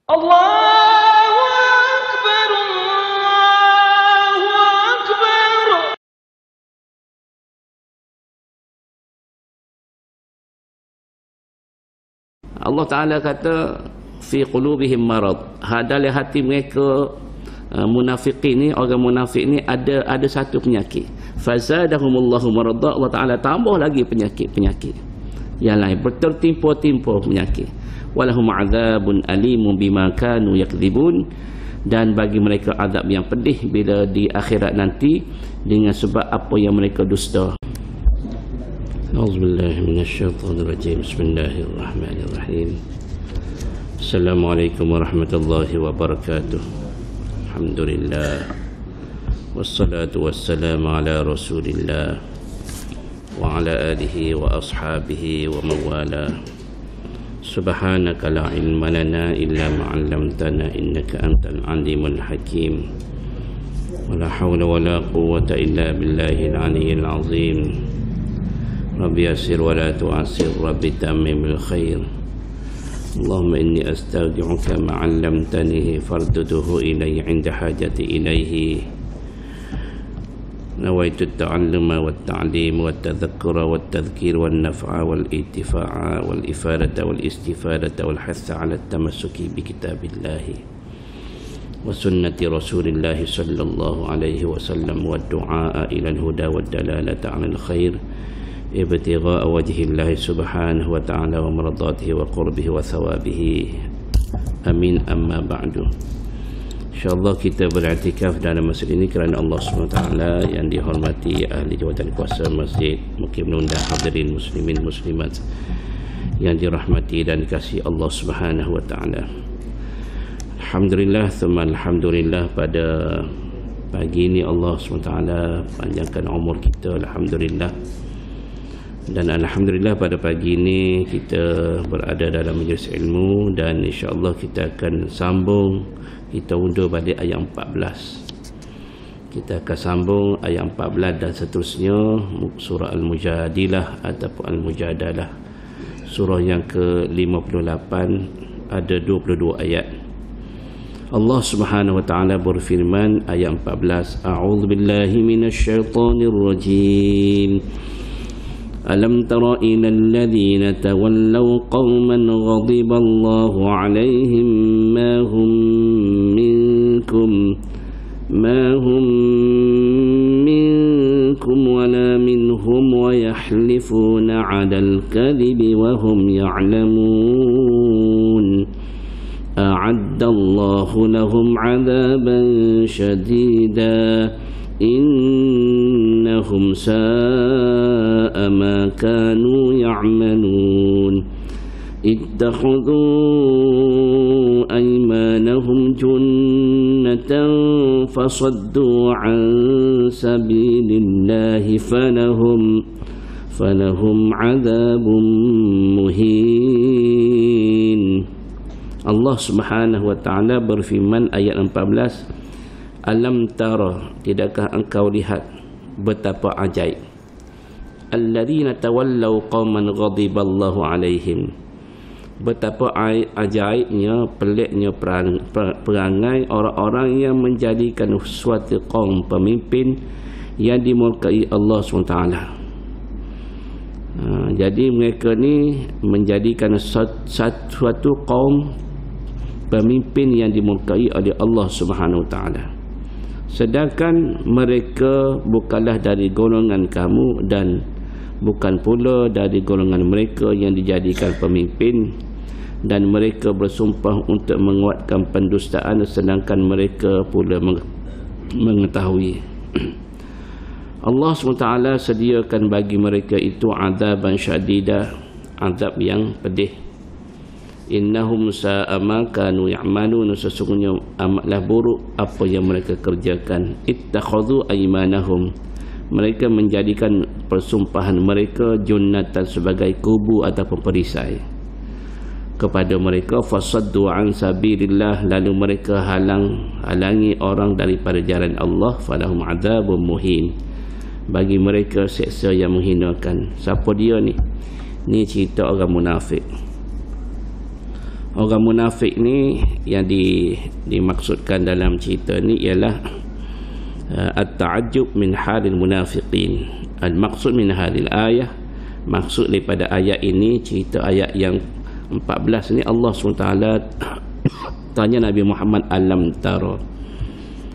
Allahu Akbar, Allahu Akbar. Allah Ta'ala kata fi qulubihim marad, dalam hati mereka munafiqin ni, orang munafik ni ada satu penyakit. Fazadahumullahu marada, Allah Ta'ala tambah lagi penyakit yang lain, bertertimpa-timpa penyakit. Walahum adzabun alimun bima kanu yakdzibun, dan bagi mereka azab yang pedih bila di akhirat nanti dengan sebab apa yang mereka dusta. Auzubillahi minasyaitonirrajim. Bismillahirrahmanirrahim. Assalamualaikum warahmatullahi wabarakatuh. Alhamdulillah, wassalatu wassalamu ala rasulillah wa ala alihi wa ashabihi wa mawala. Subhanaka la ilma lana illa ma 'allamtana innaka antal alimul hakim. Wa la hawla wa la quwwata illa billahil aliyyil azim. Rabbi yassir wa la tu'assir, Rabbi tammimil khair. Allahumma inni astaudi'uka ma 'allamtanihi farduduhu ilayya 'inda hajati ilayhi. Nawaitu at-ta'alluma wat-ta'lim wat-tadhakkura wat-tadhkir wan-naf'a wal-intifa'a wal-ifadata wal-istifadata wal-hatha 'ala at-tamassuki bi kitabillahi wa sunnati rasulillahi sallallahu alaihi wasallam wad-du'a ila al-huda wad-dalalata 'ala al-khair ibtigha'a wajhillahi subhanahu wa ta'ala wa maradatihi wa qurbihi wa thawabihi. Amin. Amma ba'du. InsyaAllah kita beriktikaf dalam masjid ini kerana Allah SWT yang dihormati ahli jawatan kuasa masjid, mungkin menundang hadirin muslimin muslimat yang dirahmati dan dikasihi Allah Subhanahu wa taala. Alhamdulillah, thumma alhamdulillah, pada pagi ini Allah SWT panjangkan umur kita, alhamdulillah. Dan alhamdulillah pada pagi ini kita berada dalam majlis ilmu, dan insya-Allah kita akan sambung, kita undur balik ayat 14. Kita akan sambung ayat 14 dan seterusnya, surah Al-Mujadilah ataupun Al-Mujadalah, surah yang ke-58, ada 22 ayat. Allah Subhanahu wa taala berfirman ayat 14, a'udzubillahi minasyaitonir rajim. Alam tara ilal ladzina tawallaw qauman ghadiba Allahu 'alaihim ma hum minkum wala minhum wa yahlifuna 'alal kadhibi wa hum ya'lamun. A'adda Allahu lahum 'adzaban shadida innahum sa'a ma kanu ya'malun. Ittakhadhu aymanahum junnatan fasaddu an sabilillahi falahum 'adzabun muhin. Allah Subhanahu wa taala berfirman ayat 14, alam tara, tidakkah engkau lihat betapa ajaib, alladzina tawallaw qauman ghadiballahu alaihim, betapa ajaibnya, peliknya perangai orang-orang yang menjadikan suatu kaum pemimpin yang dimurkai Allah SWT. Jadi mereka ni menjadikan suatu kaum pemimpin yang dimurkai oleh Allah Subhanahu Wa Taala, sedangkan mereka bukanlah dari golongan kamu dan bukan pula dari golongan mereka yang dijadikan pemimpin, dan mereka bersumpah untuk menguatkan pendustaan sedangkan mereka pula mengetahui. Allah SWT sediakan bagi mereka itu azaban syadidah, azab yang pedih. Innahum sa'a ma kanu ya'malun, sesungguhnya amatlah buruk apa yang mereka kerjakan. Ittakhadhu aymanahum, mereka menjadikan persumpahan mereka junnatan sebagai kubu ataupun perisai kepada mereka. Fasaddu an sabilillah, lalu mereka halangi orang daripada jalan Allah. Falahum adzabun muhin, bagi mereka seksa yang menghinakan. Siapa dia ni? Ni cerita orang munafik. Orang munafik ni yang dimaksudkan dalam cerita ni ialah at-ta'ajjub min halil munafiqin. Al-maqsud min halil ayah, maksud daripada ayat ini, cerita ayat yang 14 ni, Allah SWT tanya Nabi Muhammad, alam tara,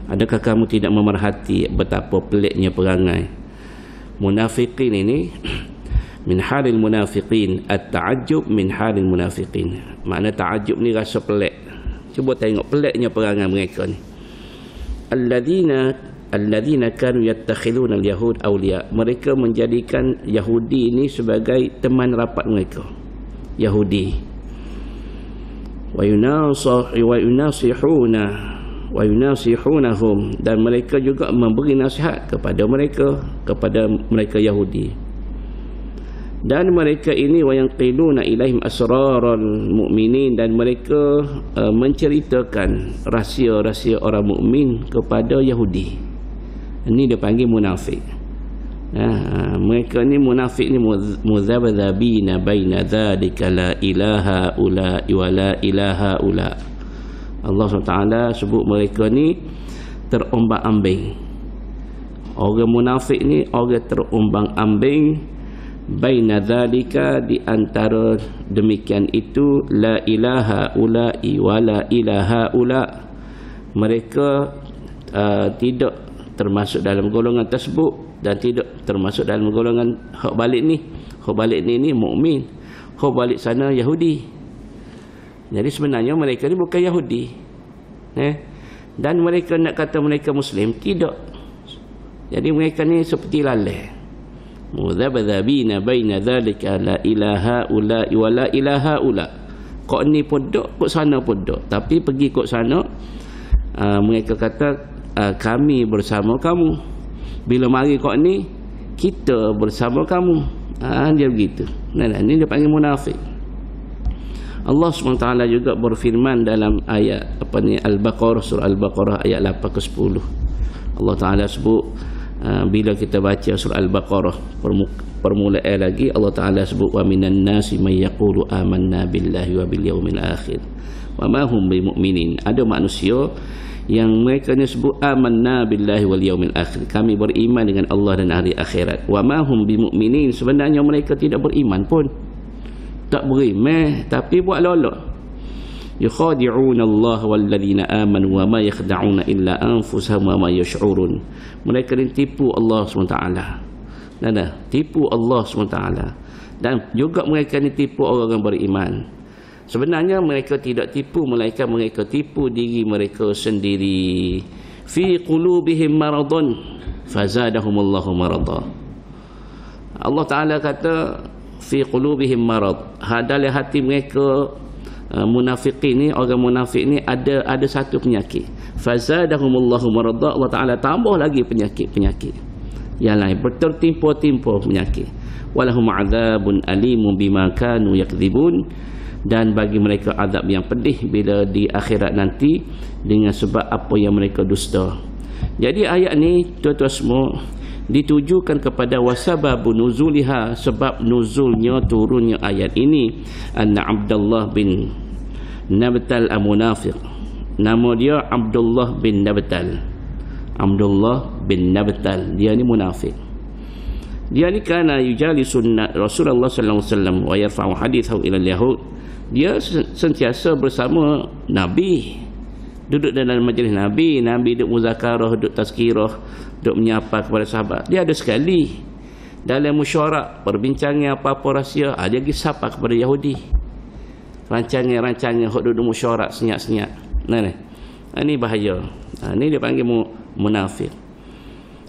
adakah kamu tidak memerhati betapa peliknya perangai munafiqin ini? Min halil munafiqin, at-ta'ajjub min halil munafiqin. Makna ta'ajjub ni rasa pelik. Cuba tengok peliknya perangai mereka ni. Alladzina kanu yattakhiduna al-yahud awliya. Mereka menjadikan Yahudi ni sebagai teman rapat mereka. Yahudi. Wa yunasihunahum, dan mereka juga memberi nasihat kepada mereka Yahudi. Dan mereka ini wa yanqiluna ilaihim asraral mu'minin, dan mereka menceritakan rahsia-rahsia orang mukmin kepada Yahudi. Ini dia panggil munafik. Mereka ni munafik ni muzabzabina baina dzalika la ilaha ula wa la ilaha ula. Allah SWT sebut mereka ni terombang-ambing. Orang munafik ni orang terombang-ambing baina dzalika, di antara demikian itu, la ilaha ula'i wa la ilaha ula. Mereka tidak termasuk dalam golongan tersebut dan tidak termasuk dalam golongan hak balik ni. Hak balik ni mukmin, hak balik sana Yahudi. Jadi sebenarnya mereka ni bukan Yahudi, dan mereka nak kata mereka Muslim, tidak. Jadi mereka ni seperti lalai, muzabzabina baina dzalika la ilaha ula wa la ilaha ula. Kok ni pun dok, kok sana pun dok. Tapi pergi kok sana, mereka kata kami bersama kamu. Bila mari kok ni, kita bersama kamu. Dia begitu. Ini dia panggil munafik. Allah SWT juga berfirman dalam ayat Al-Baqarah, surah Al-Baqarah ayat 8 ke 10. Allah Ta'ala sebut, bila kita baca surah Al-Baqarah permulaan lagi, Allah Ta'ala sebut, wa minan nasi may yaqulu amanna billahi wa bil yaumil akhir wa ma hum bimu'minin. Ada manusia yang mereka ni sebut amanna billahi wal yaumil akhir, kami beriman dengan Allah dan hari akhirat. Wa ma hum bimu'minin, sebenarnya mereka tidak beriman pun, tak beriman tapi buat lolok. Yukhadi'una Allah walladzina amanu wa ma yakhda'una illa anfusahum wa ma yash'urun. Mereka ni tipu Allah SWT. Tipu Allah SWT. Dan juga mereka ni tipu orang yang beriman. Sebenarnya mereka tidak tipu, melainkan mereka tipu diri mereka sendiri. Fi qulubihim maradun fazadahumullahu marada. Allah Ta'ala kata fi qulubihim marad. Dalam hati mereka munafiqin ni, orang munafik ni ada satu penyakit. Fazadahumullahu marada. Allah Ta'ala tambah lagi penyakit yang lain, bertertimpa-timpa penyakit. Walahum adzabun alimun bima kanu yakdzibun, dan bagi mereka azab yang pedih bila di akhirat nanti dengan sebab apa yang mereka dusta. Jadi ayat ni tuan-tuan semua ditujukan kepada wasababu nuzuliha, sebab nuzulnya turunnya ayat ini, anna Abdullah bin Nabtal al-Munafiq. Nama dia Abdullah bin Nabtal. Abdullah bin Nabtal, dia ni munafik. Dia ni kana yujalisun Rasulullah sallallahu alaihi wasallam wa yarfa'u hadithahu ila al-yahud. Dia sentiasa bersama Nabi, duduk dalam majlis Nabi duduk muzakarah, duduk tazkirah, duduk menyapa kepada sahabat. Dia ada sekali dalam mesyuarat, perbincangan apa-apa rahsia, dia pergi sapa kepada Yahudi. Rancangan duduk mesyuarat senyap-senyap. Ini bahaya. Ini dia panggil munafik.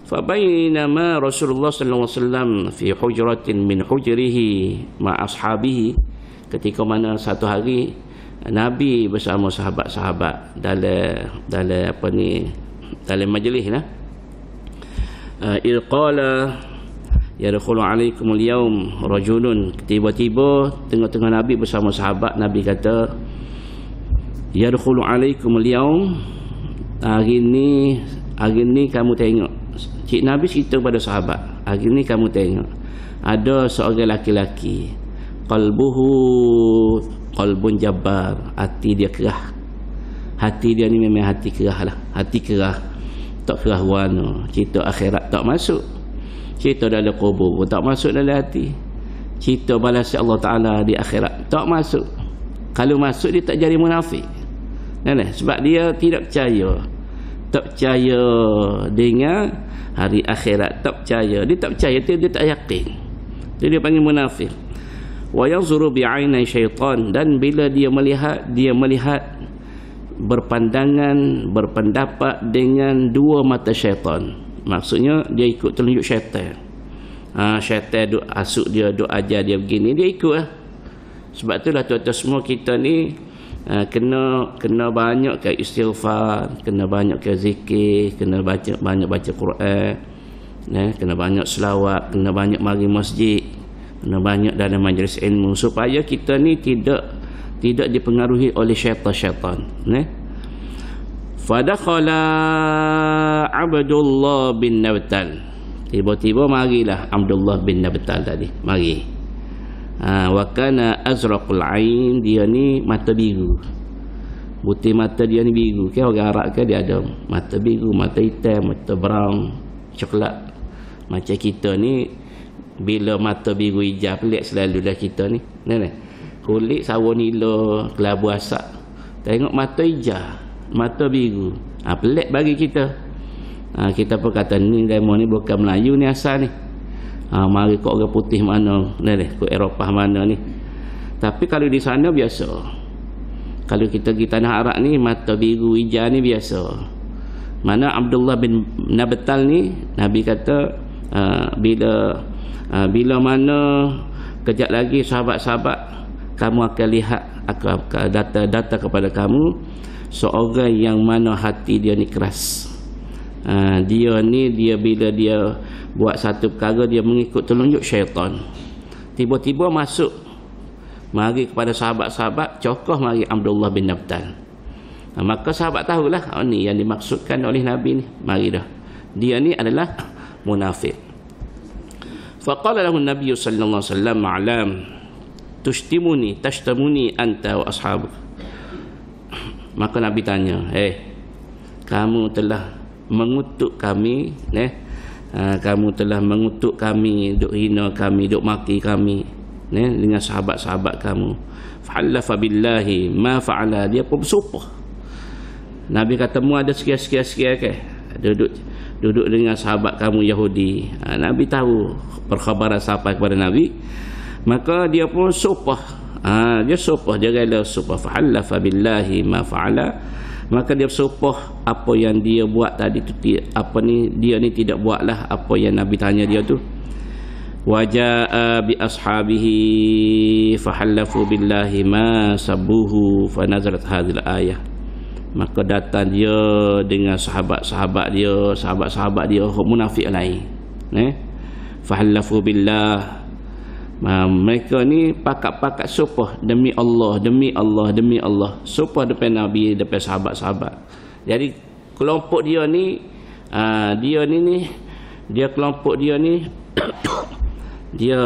Fa bainama Rasulullah sallallahu alaihi wasallam fi hujratin min hujrihi ma ashabihi, ketika mana satu hari Nabi bersama sahabat-sahabat dalam majlis lah. Il qala yadkhulu alaikum al-yawm rajulun, tiba-tiba tengah-tengah Nabi bersama sahabat, Nabi kata yadkhulu alaikum al-yawm, hari ni kamu tengok. Cik Nabi cerita kepada sahabat, hari ni kamu tengok ada seorang laki-laki qalbuhu qalbun jabbar, hati dia kerah. Hati dia ni memang hati kerah lah. Hati kerah, tak kerah warna. Cerita akhirat tak masuk, cerita dalam kubur pun tak masuk dalam hati, cerita balas Allah Ta'ala di akhirat tak masuk. Kalau masuk dia tak jadi munafik. Sebab dia tidak percaya. Tak percaya dengan hari akhirat, tak percaya. Dia tak percaya, dia tak yakin. Dia panggil munafik. Wa yanzuru bi'ainai syaitan, dan bila dia melihat berpandangan, berpendapat dengan dua mata syaitan. Maksudnya dia ikut telunjuk syaitan. Syaitan duk asuk dia, duk ajar dia begini, dia ikut lah. Sebab itulah tuan-tuan semua kita ni kena banyak ke istighfar, kena banyak ke zikir, kena banyak baca Quran, kena banyak selawat, kena banyak mari masjid, kena banyak dalam majlis ilmu, supaya kita ni tidak dipengaruhi oleh syaitan-syaitan. Fadakhala Abdullah bin Nabtal, tiba-tiba marilah Abdullah bin Nabtal tadi mari. Wa kana azraqul ain, dia ni mata biru, butir mata dia ni biru. Orang Arab dia ada mata biru, mata hitam, mata brown, coklat. Macam kita ni bila mata biru hijau pelik selalu dah kita ni. Kulit sawo nila, kelabu asak, tengok mata hijau, mata biru, pelik bagi kita. Kita pun kata ni demo ni bukan Melayu ni asal ni. Mari kau orang putih mana kau Eropah mana ni. Tapi kalau di sana biasa. Kalau kita pergi tanah Arab ni, mata biru hijau ni biasa. Mana Abdullah bin Nabtal ni, Nabi kata bila mana kejap lagi sahabat-sahabat kamu akan lihat, akan data kepada kamu seorang yang mana hati dia ni keras. Dia bila dia buat satu perkara, dia mengikut telunjuk syaitan. Tiba-tiba masuk mari kepada sahabat-sahabat, cokoh mari Abdullah bin Nabtal. Maka sahabat tahulah ni yang dimaksudkan oleh Nabi ni. Mari dah, dia ni adalah munafik. Faqala lahu Nabi sallallahu alaihi wasallam, "Ma'lam tashtamuni anta wa ashabuk." Maka Nabi tanya, kamu telah mengutuk kami, kamu telah mengutuk kami, duk hina kami, duk maki kami dengan sahabat-sahabat kamu. Fahallafa billahi ma fa'ala, dia pun bersumpah. Nabi kata, mu ada sekian-sekian ke duduk dengan sahabat kamu Yahudi. Nabi tahu perkhabaran sampai kepada Nabi, maka dia pun sumpah. Dia sumpah, dia rela sumpah. Fahallafa billahi ma fa'ala, maka dia bersumpah apa yang dia buat tadi tu, dia ni tidak buatlah apa yang Nabi tanya dia tu. Waja'a bi ashabihi fahallafu billahi ma sabbuhu fanazalat hadhil ayah. Maka datang dia dengan sahabat-sahabat dia munafik lain, fahallafu billah. Mereka ni pakat-pakat sumpah demi Allah, demi Allah, demi Allah, sumpah depan Nabi, depan sahabat-sahabat. Jadi kelompok dia ni dia kelompok dia ni dia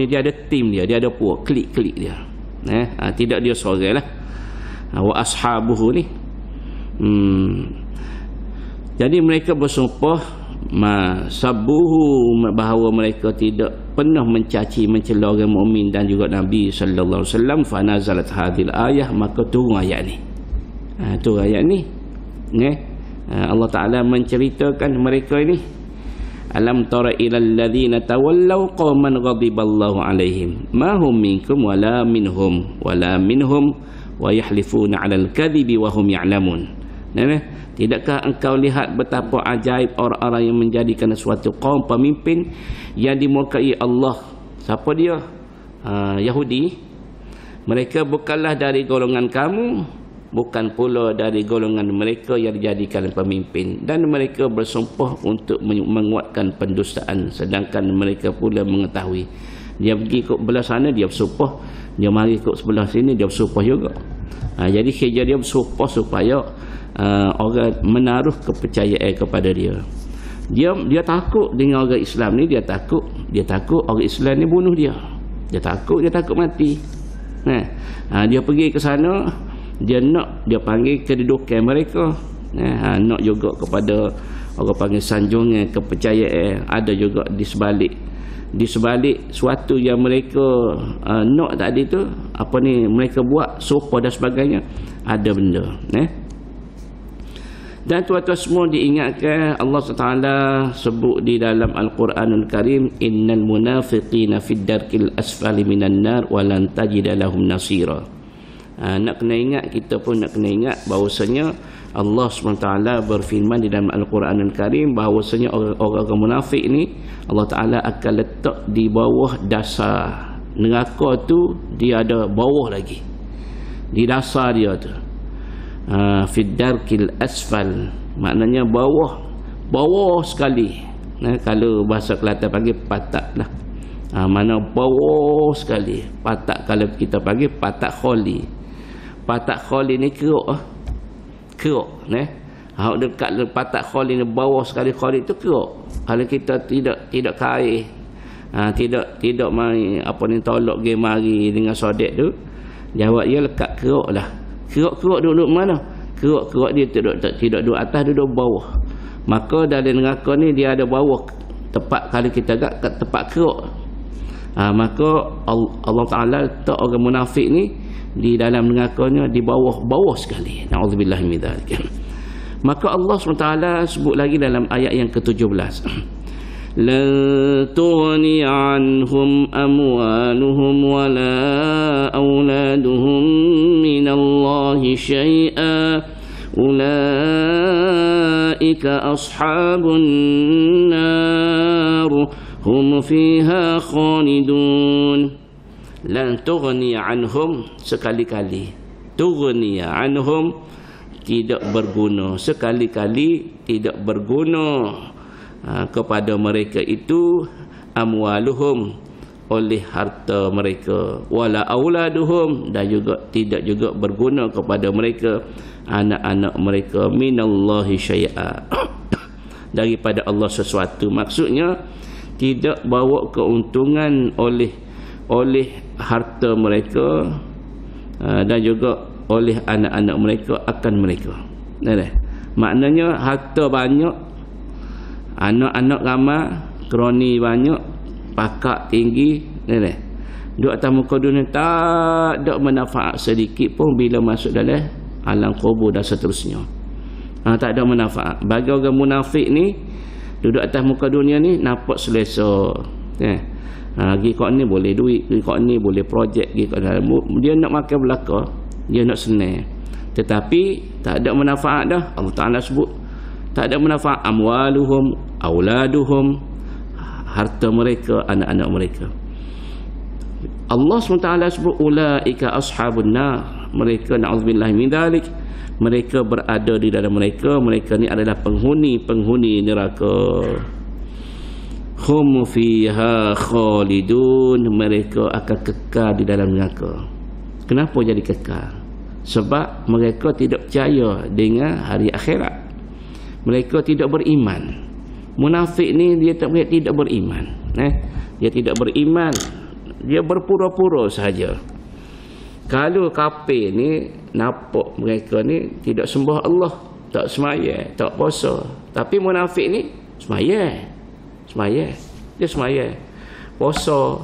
dia ada tim dia ada puak klik dia, tidak dia seorang lah. Wa ashabuhu ni, jadi mereka bersumpah sabbuhu, bahawa mereka tidak pernah mencaci mencela orang mukmin dan juga Nabi sallallahu alaihi wasallam. Fa nazalat hadhil ayah, maka turun ayat ni. Tu ayat ni, Allah Taala menceritakan mereka ini. Alam tara ilal ladzina tawallaw qauman ghadiballahu alaihim ma hum minkum wala minhum wa yahlifuna 'alal kadhibi wa hum ya'lamun. Tidakkah engkau lihat betapa ajaib orang-orang yang menjadikan suatu kaum pemimpin yang dimurkai Allah? Siapa dia? Yahudi. Mereka bukanlah dari golongan kamu, bukan pula dari golongan mereka yang dijadikan pemimpin, dan mereka bersumpah untuk menguatkan pendustaan, sedangkan mereka pula mengetahui. Dia pergi ke belah sana, dia bersumpah, dia mari ke sebelah sini, dia bersumpah juga. Jadi kerja dia bersumpah supaya orang menaruh kepercayaan kepada dia. Dia takut dengan orang Islam ni, dia takut orang Islam ni bunuh dia. Dia takut mati. Dia pergi ke sana, dia panggil kedudukan mereka, nak juga kepada orang panggil sanjungan kepercayaan, ada juga di sebalik suatu yang mereka nak tadi tu, mereka buat sopa dan sebagainya, ada benda. Dan tuan-tuan semua diingatkan, Allah SWT sebut di dalam Al-Quranul Karim, innal munafiqina fid darkil asfali minan nar wa lan tajida lahum nasira. Nak kena ingat, kita pun nak kena ingat bahawasanya Allah SWT berfirman di dalam Al-Quranul Karim bahawasanya orang-orang munafik ni Allah Ta'ala akan letak di bawah dasar neraka tu. Dia ada bawah lagi, di dasar dia tu, fid darkil asfal, maknanya bawah sekali. Kalau bahasa Kelantan panggil patak lah, mana bawah sekali. Patak kalau kita panggil patak kholi. Patak kholi ni keruk dekat patak kholi ni, bawah sekali kholi tu keruk. Kalau kita tidak kaih, tidak mai tolok ge mari dengan sodek tu, jawab dia lekat keruk lah. Keruk duduk mana? Keruk dia tidak duduk atas, duduk bawah. Maka dalam neraka ni dia ada bawah, tepat kalau kita kat tempat keruk. Maka Allah Ta'ala letak orang munafik ni di dalam nerakanya di bawah sekali. Na'udzubillah min dzalik. Maka Allah SWT sebut lagi dalam ayat yang ke-17, la tughni anhum amwaluhum wala auladuhum minallahi syai'a ulaika ashabun nar hum fiha khalidun. Lan tughni anhum, sekali-kali tughni anhum, tidak berguna, sekali-kali tidak berguna kepada mereka itu, amwaluhum, oleh harta mereka, wala auladuhum, dan juga tidak juga berguna kepada mereka anak-anak mereka, minallahi syai'a, daripada Allah sesuatu. Maksudnya tidak bawa keuntungan oleh harta mereka dan juga oleh anak-anak mereka akan mereka. Maknanya harta banyak, anak-anak ramai, kroni banyak, pakak tinggi, duduk atas muka dunia tak ada manfaat sedikit pun bila masuk dalam alam kubur dan seterusnya. Tak ada manfaat. Bagi orang munafik ni, duduk atas muka dunia ni nampak selesa. Pergi kat ni boleh duit, pergi kat ni boleh projek, dia nak makan belaka, dia nak senang, tetapi tak ada manfaat dah. Allah Ta'ala sebut tak ada manfaat, amwaluhum auladuhum, harta mereka, anak-anak mereka. Allah SWT sebut ulaika ashabun nar, mereka na'udzubillah min dzalik, mereka berada di dalam mereka ni adalah penghuni neraka. Hum fiha khalidun, mereka akan kekal di dalam neraka. Kenapa jadi kekal? Sebab mereka tidak percaya dengan hari akhirat. Mereka tidak beriman. Munafik ni dia tidak beriman. Dia tidak beriman, dia berpura-pura saja. Kalau kafir ni nampak mereka ni tidak sembah Allah, tak semaya, tak puasa. Tapi munafik ni semaya. Dia semaya, puasa,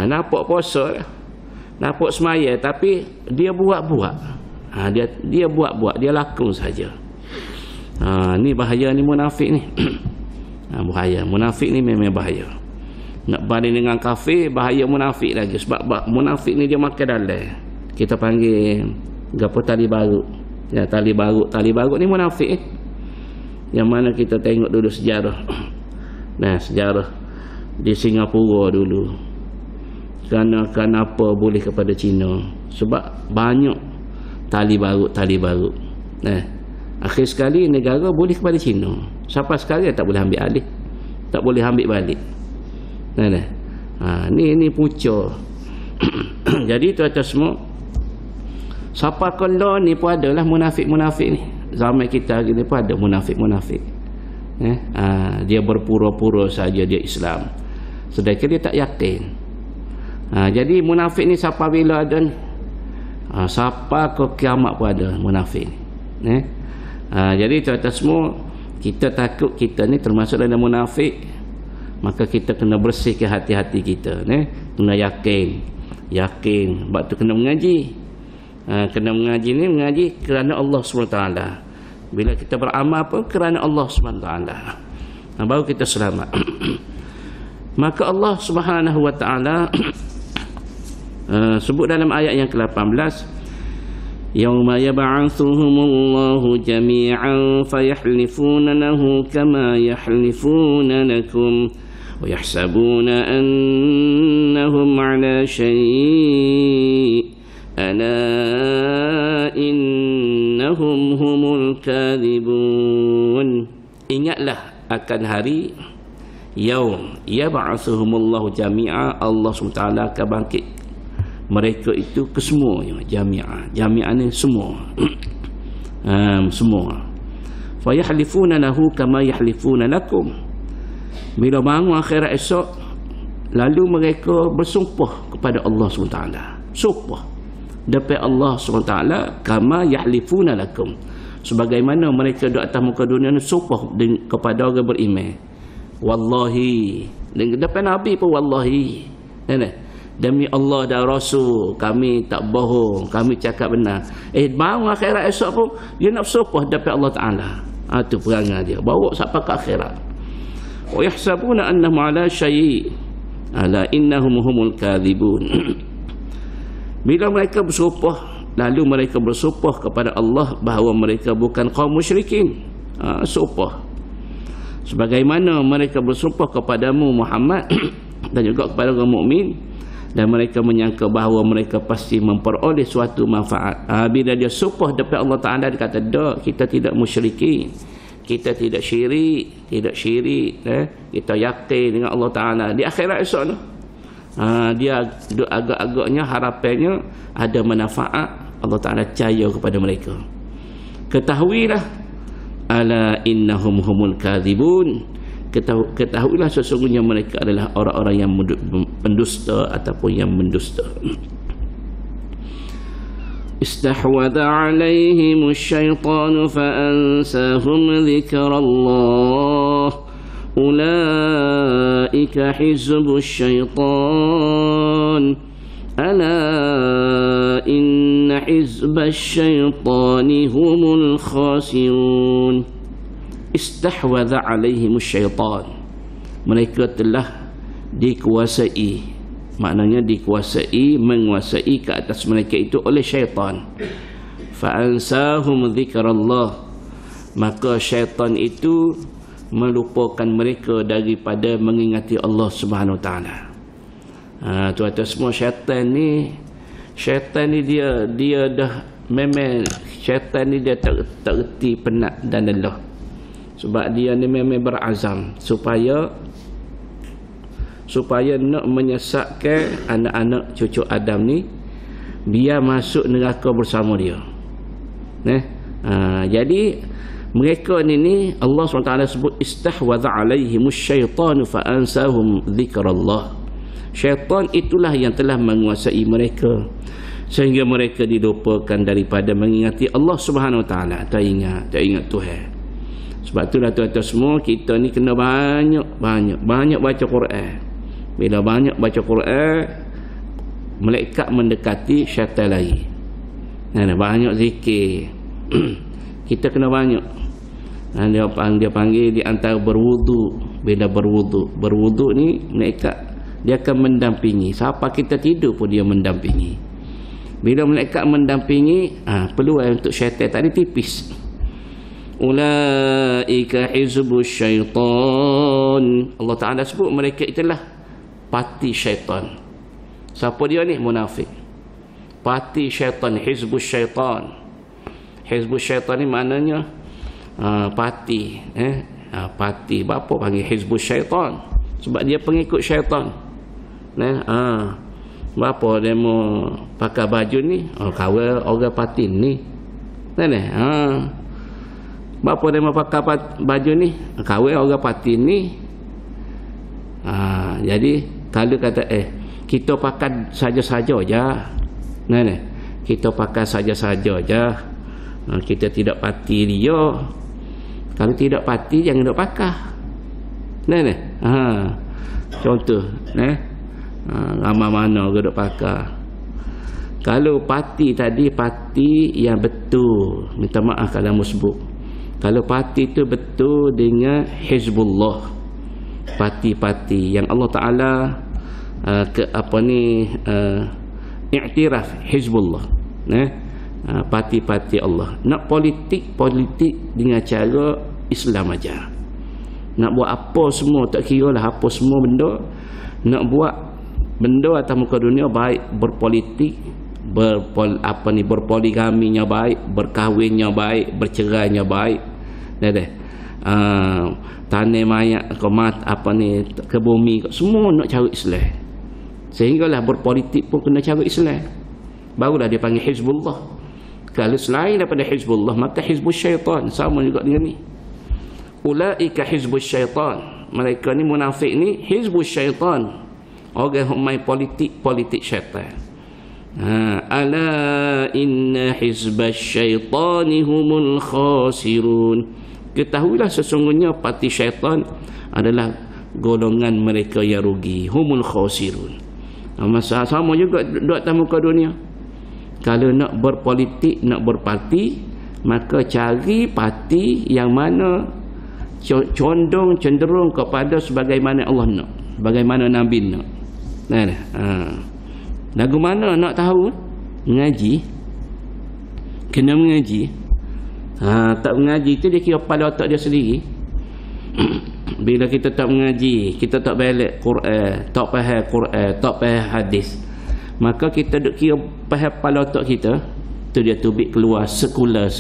nampak puasa, nampak semaya, tapi dia buat-buat. Dia buat-buat, dia lakon saja. Ni bahaya ni munafik ni. Bahaya, munafik ni memang bahaya. Nak banding dengan kafir, bahaya munafik lagi. Sebab munafik ni dia makan dalam. Kita panggil gapo tali baru. Tali baru ni munafik. Yang mana kita tengok dulu sejarah. Sejarah di Singapura dulu. Kenapa boleh kepada Cina? Sebab banyak tali baru. Akhir sekali negara boleh kepada Cina. Sampai sekarang tak boleh ambil alih, tak boleh ambil balik. Ni punca. Jadi tuan-tuan semua, siapa kala ni pun adalah munafik-munafik ni. Zaman kita gini pun ada munafik-munafik. Dia berpura-pura saja dia Islam, sedangkan dia tak yakin. Jadi munafik ni siapa bila ada ni? Siapa ke kiamat pun ada munafik ni. Jadi tuan-tuan semua, kita takut kita ni termasuk dalam munafik, maka kita kena bersihkan hati-hati kita ni. Kena yakin sebab tu kena mengaji. Kena mengaji ni, mengaji kerana Allah SWT. Bila kita beramal pun kerana Allah SWT, baru kita selamat. Maka Allah Subhanahu wa ta'ala sebut dalam ayat yang ke-18, yauma yab'atsuhumullahu jami'an fayahlifuna lahu kama yahlifuna lakum wa yahsabuna annahum 'ala syai' ala innahum humul kadhibun. Ingatlah akan hari yaum yab'atsuhumullahu jami'a, Allah SWT akan bangkit mereka itu kesemuanya. Jami'ah ni semua. Semua. Fa yahlifuna lahu kama yahlifuna lakum. Bila bangun akhirat esok, lalu mereka bersumpah kepada Allah SWT. Sumpah depan Allah SWT kama yahlifuna lakum, sebagaimana mereka di atas muka dunia ni sumpah kepada orang beriman. Wallahi, depan Nabi pun wallahi. Demi Allah dan Rasul, kami tak bohong, kami cakap benar. Bangun akhirat esok pun dia nak bersumpah depan Allah Ta'ala. Itu perangai dia, bawa sampai ke akhirat. Wa yahsabuna annahum 'ala syai' ala innahum humul kadhibun. Bila mereka bersumpah, lalu mereka bersumpah kepada Allah bahawa mereka bukan kaum musyrikin. Sumpah sebagaimana mereka bersumpah kepadamu Muhammad dan juga kepada orang mukmin, dan mereka menyangka bahawa mereka pasti memperoleh suatu manfaat. Bila dia sumpah depan Allah Ta'ala, dia kata, tak, kita tidak musyrikin, kita tidak syirik, kita yakin dengan Allah Ta'ala. Di akhirat esok tu, dia agak-agaknya harapannya ada manfaat, Allah Ta'ala percaya kepada mereka. Ketahuilah, ala innahum humul kadhibun, ketahuilah sesungguhnya mereka adalah orang-orang yang pendusta ataupun yang mendusta. Istahwadha alaihim asyaitanu fa'ansahum dzikrallah ulaika hizbus syaitan ala inna hizbas syaitani humul khasirun. Istahwadha alaihim syaitan, mereka telah dikuasai, maknanya dikuasai, menguasai ke atas mereka itu oleh syaitan. Fa'ansahum dzikrallah, maka syaitan itu melupakan mereka daripada mengingati Allah Subhanahu Wa Ta'ala. Tuan-tuan semua, syaitan ni dia dah memang, syaitan ni dia tak erti penat dan lelah. Sebab dia ni memang berazam supaya nak menyesatkan anak-anak cucu Adam ni biar masuk neraka bersama dia. Jadi mereka ni Allah SWT sebut istahwadha alaihimus syaitanu fa'ansahum dzikrallah. Syaitan itulah yang telah menguasai mereka sehingga mereka dilupakan daripada mengingati Allah Subhanahu Wa Ta'ala. Tak ingat Tuhan. Sebab itulah tuan-tuan semua, kita ni kena banyak baca Quran. Bila banyak baca Quran, malaikat mendekati syaitan lagi. Banyak zikir. Kita kena banyak. Dia panggil di antara berwudu. Bila berwudu ni malaikat dia akan mendampingi. Siapa kita tidur pun dia mendampingi. Bila malaikat mendampingi, peluang untuk syaitan tadi tipis. Ulaika hizbus syaitan, Allah Ta'ala sebut mereka itulah parti syaitan. Siapa dia ni? Munafik. Parti syaitan, hizbus syaitan. Hizbus syaitan ni maknanya parti. Parti. Bapa panggil hizbus syaitan? Sebab dia pengikut syaitan. Bapa dia mau pakai baju ni, kawal orang parti ni. Bapa dia mau pakai baju ni, kawal orang parti ni. Jadi kalau kata kita pakai saja-saja je. Nah, kita pakai saja-saja je. Kita tidak pati dia. Kalau tidak pati jangan duk pakai. Nah. Contoh, ramai mana ke duk pakai. Kalau parti tadi, parti yang betul, minta maaf kalau sebut. Kalau parti itu betul dengan Hizbullah, parti-parti yang Allah Ta'ala iktiraf Hizbullah, parti-parti Allah. Nak politik dengan cara Islam aja. Nak buat apa semua, tak kira lah apa semua benda. Nak buat benda atas muka dunia, baik berpolitik, berpoligaminya baik, berkahwinnya baik, bercerainya baik. Tanah mayat ke bumi, semua nak cari Islam. Sehinggalah berpolitik pun kena cari Islam. Barulah dia panggil Hizbullah. Kalau selain daripada Hizbullah, maka Hizbus Syaitan sama juga dengan ni. Ulaika Hizbus Syaitan. Mereka ni munafik ni Hizbus Syaitan. Orang yang main politik syaitan. Ala inna hizbas syaitani humul khasirun. Ketahuilah sesungguhnya parti syaitan adalah golongan mereka yang rugi. Humul khasirun. Masalah sama juga duduk atas muka dunia. Kalau nak berpolitik, nak berparti, maka cari parti yang mana condong cenderung kepada sebagaimana Allah nak, bagaimana Nabi nak. Lagu mana nak tahu? Mengaji. Kena mengaji. Tak mengaji tu dia kira pada otak dia sendiri. Bila kita tak mengaji, kita tak balik Quran, tak faham Quran, tak faham hadis, maka kita duk kira faham pada otak kita, tu dia tubik keluar sekular.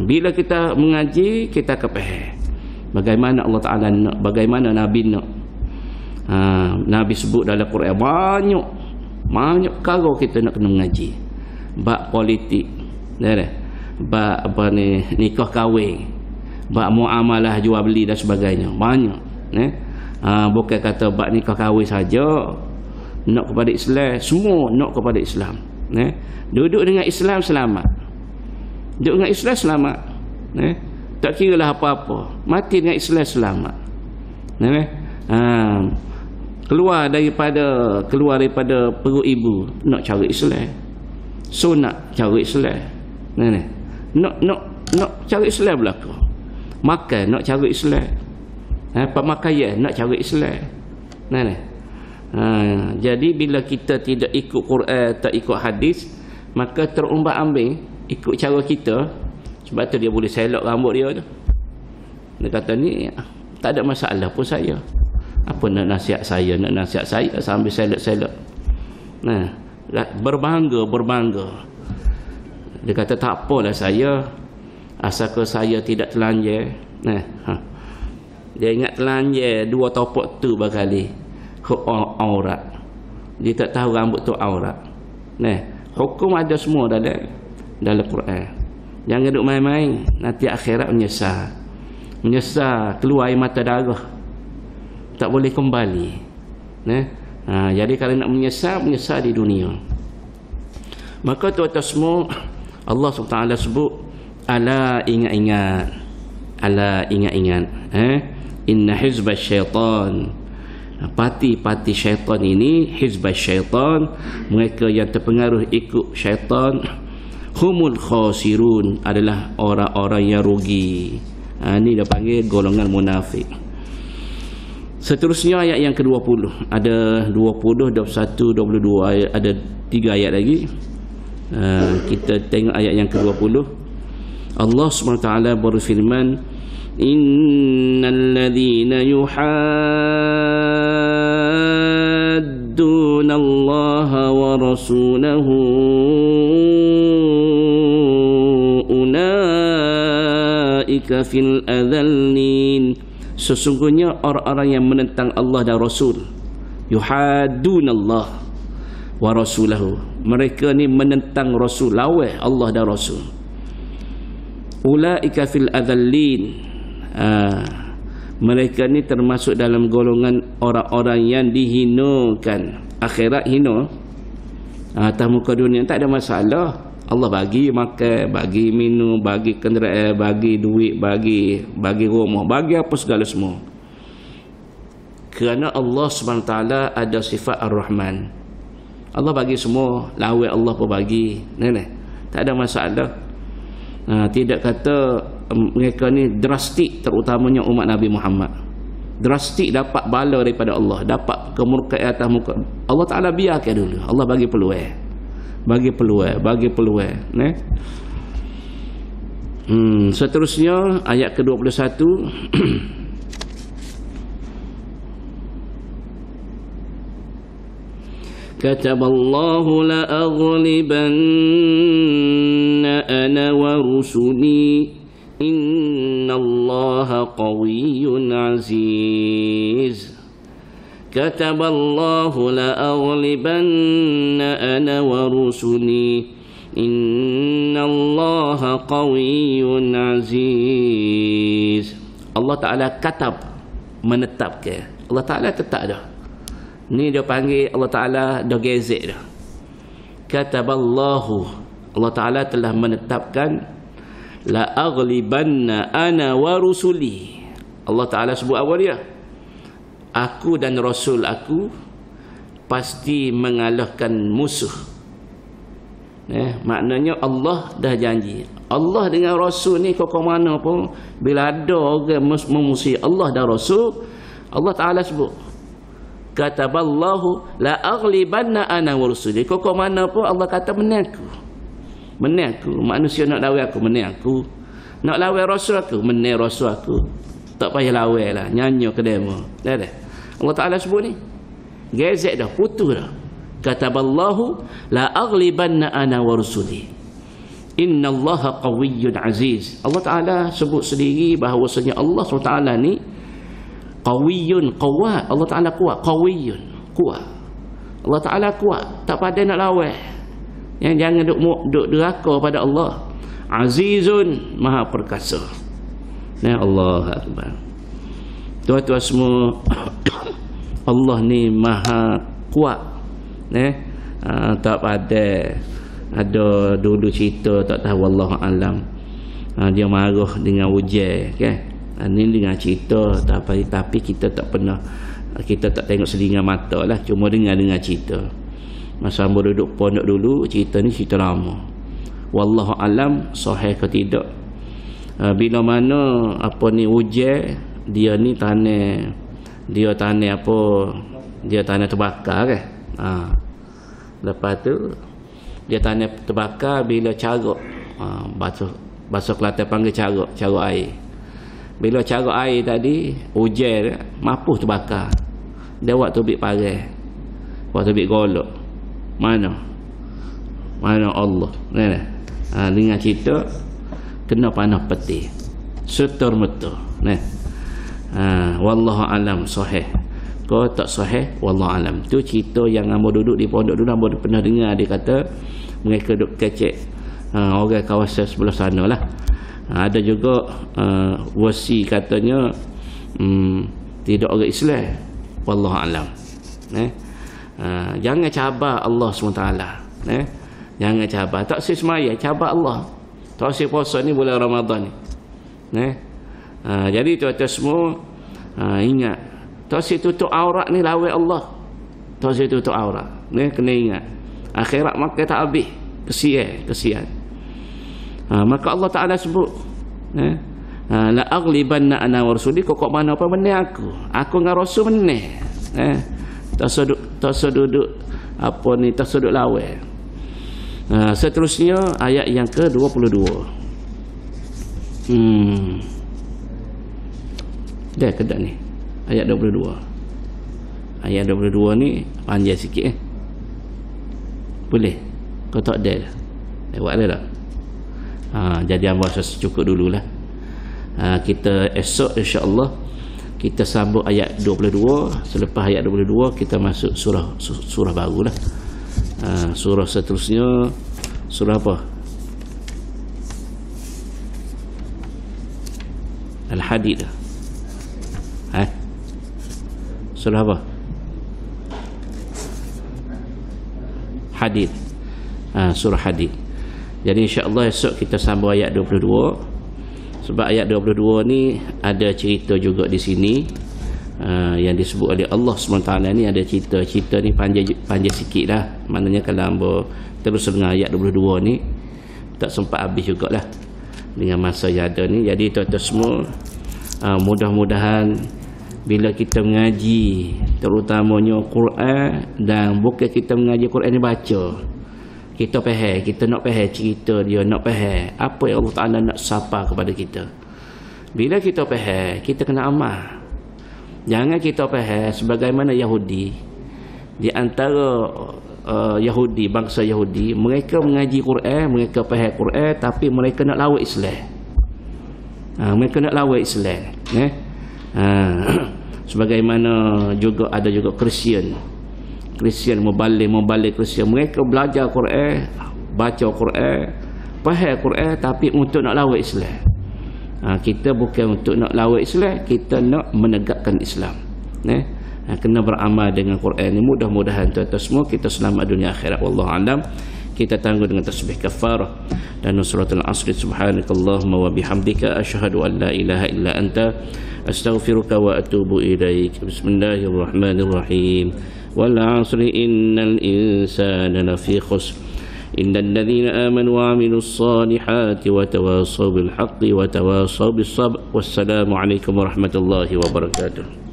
Bila kita mengaji, kita akan faham bagaimana Allah Ta'ala nak, bagaimana Nabi nak. Nabi sebut dalam Quran banyak perkara kita nak kena mengaji. Bab politik, bab nikah kahwin, bab muamalah jual beli dan sebagainya, banyak. Bukan kata bab nikah kahwin saja nak kepada Islam, semua nak kepada Islam. Duduk dengan Islam selamat. Duduk dengan Islam selamat. Tak kira lah apa-apa, mati dengan Islam selamat. Keluar daripada perut ibu nak cari Islam, sunat cari Islam, nak cari Islam belaka, makan nak cari Islam, pemakaian nak cari Islam. Jadi bila kita tidak ikut Quran, tak ikut hadis, maka terumbak-ambing ikut cara kita. Sebab tu dia boleh selok rambut dia tu. Dia kata ni tak ada masalah pun saya. Apa nak nasihat saya sambil selok-selok. Berbangga. Dia kata tak apalah saya, asalkan saya tidak telanjang. Dia ingat telanjang 2 topok tu berkali aurat. Dia tak tahu rambut tu aurat. Hukum ada semua dalam Quran. Jangan duk main-main, nanti akhirat menyesal keluar air mata darah, tak boleh kembali. Jadi kalau nak menyesal di dunia. Maka tuan-tuan semua, Allah SWT sebut, ala ingat-ingat, inna hizbas syaitan, parti syaitan ini, hizbas syaitan, mereka yang terpengaruh ikut syaitan, humul khasirun, adalah orang-orang yang rugi. Ini dia panggil golongan munafik. Seterusnya ayat yang ke-20. Ada 20, 21, 22 ayat, ada 3 ayat lagi. Kita tengok ayat yang ke-20. Allah SWT berfirman, innal ladzina yuhadduna Allah wa rasulahu ulaika fil adzallin. Sesungguhnya orang-orang yang menentang Allah dan Rasul, yuhadun Allah wa rasulahu, mereka ni menentang Rasul, lawan Allah dan Rasul. Ulaika fil adzallin, Mereka ni termasuk dalam golongan orang-orang yang dihinakan. Akhirat hina, atas muka dunia tak ada masalah. Allah bagi makan, bagi minum, bagi kenderaan, bagi duit, bagi rumah, bagi apa segala semua. Kerana Allah SWT ada sifat Ar-Rahman. Allah bagi semua, lawan Allah pun bagi. Tak ada masalah. Tidak kata mereka ni drastik, terutamanya umat Nabi Muhammad. Drastik dapat bala daripada Allah, dapat kemurkaan atas muka. Allah Ta'ala biarkan dulu. Allah bagi peluang. Bagi peluang. Seterusnya ayat ke-21. Kataballahu la'aghlibanna ana wa rusuli innallaha qawiyyun aziz. Kataballahu la'aghlibanna ana wa rusuli innallaha qawiyyun aziz. Allah Ta'ala katab, menetapkan. Allah Ta'ala tetap dah. Ni dia panggil Allah Ta'ala dah gezek dah. Kataballahu, Allah Ta'ala telah menetapkan la'aghlibanna ana wa rusuli. Allah Ta'ala sebut apa dia? Aku dan Rasul aku pasti mengalahkan musuh. Maknanya Allah dah janji. Allah dengan Rasul ni kok mana pun, bila ada orang memusuhi Allah dan Rasul, Allah Ta'ala sebut kataballahu la'aghlibanna ana wa rusuli. Kok mana pun Allah kata menang aku. Manusia nak lawan aku, menang aku. Nak lawan Rasul aku, menang Rasul aku. Tak payah lawan lah, nyanyi ke demo. Dah. Allah Ta'ala sebut ni gezek dah, putus dah. Kataballahu la'aghlibanna ana wa rusuli innallaha qawiyyun aziz. Allah Ta'ala sebut sendiri bahawasanya Allah SWT ni qawiyyun, kuat. Allah Ta'ala kuat, qawiyyun, kuat. Allah Ta'ala kuat, tak pandai nak lawan. Yang jangan duk deraka pada Allah. Azizun, maha perkasa. Allah Akbar. Tuan-tuan semua, Allah ni maha kuat. Tak pandai. Ada dulu cerita tak tahu, wallahu alam. Dia marah dengan ujian, kan? Ini dengan cerita, tapi kita tak pernah, kita tak tengok selingan mata lah, cuma dengar cerita. Masa hamba duduk pondok dulu, cerita ni cerita lama. Wallahu alam sahih ke tidak. Bila mana apa ni ujian, dia ni tanah terbakar kan. Lepas tu dia tanah terbakar bila caruk. Bahasa Kelantan panggil caruk air. Bila caruk air tadi hujan, mapuh terbakar. Dia waktu bik parah, waktu bik golok. Mana Allah. Dengar cerita kena panah peti setor metu. Wallahu alam sahih. Kau tak sahih, wallahu alam. Tu cerita yang hamba duduk di pondok dulu, hamba pernah dengar. Dia kata mereka duk kecek orang kawasan sebelah sana lah. Ada juga wasi katanya tidak orang Islam. Wallahu alam. Jangan cabar Allah SWT. Jangan cabar. Tak usah semaya, cabar Allah. Tak usah puasa ni bulan Ramadan ni. Jadi tuan-tuan semua, ingat, tak usah tutup aurat ni lawan Allah. Tak usah tutup aurat. Kena ingat, akhirat makan tak habis. Kesian. Maka Allah Ta'ala sebut la'aghlibanna ana wa rusuli. Kok mana apa menang aku dengan Rasul menang. Tak seduduk apa ni, tak seduduk lawan. Seterusnya ayat yang ke-22. Dah kedak ni ayat 22. Ayat 22 ni panjang sikit boleh kau tak ada lewat ada tak? Jadi hamba cukup dululah. Kita esok insya-Allah kita sambung ayat 22. Selepas ayat 22 kita masuk surah barulah. Surah seterusnya surah apa? Al-Hadid. Surah apa? Hadid. Surah Hadid. Jadi insya-Allah esok kita sambung ayat 22. Sebab ayat 22 ni ada cerita juga di sini yang disebut oleh Allah SWT ni. Ada cerita ni panjang sikit lah. Maknanya kalau hamba terus dengan ayat 22 ni tak sempat habis jugalah dengan masa yang ada ni. Jadi tuan-tuan semua, mudah-mudahan bila kita mengaji terutamanya Quran, dan bukan kita mengaji Quran ni baca, kita faham, kita nak faham cerita dia, nak faham apa yang Allah Ta'ala nak sapa kepada kita. Bila kita faham, kita kena amal. Jangan kita faham sebagaimana Yahudi. Di antara Yahudi, bangsa Yahudi, mereka mengaji Quran, mereka faham Quran, tapi mereka nak lawan Islam. Mereka nak lawan Islam. Sebagaimana juga ada juga Kristian membalik Kristian, mereka belajar Quran, baca Quran, faham Quran, tapi untuk nak lawan Islam. Kita bukan untuk nak lawan Islam, kita nak menegakkan Islam. Kena beramal dengan Quran ni. Mudah-mudahan tuan-tuan semua kita selamat dunia akhirat. Wallahu a'lam. Kita tangguh dengan tasbih kafarah dan suratul asr. Subhanakallahumma wa bihamdika asyhadu an la ilaha illa anta astaghfiruka wa atubu ilaik. Bismillahirrahmanirrahim. Wal 'asri innal insana lafi khusr innal ladzina amanu wa 'amilus solihati wa tawassaw bil haqqi wa tawassaw bis sabr. Wassalamu alaikum warahmatullahi wabarakatuh.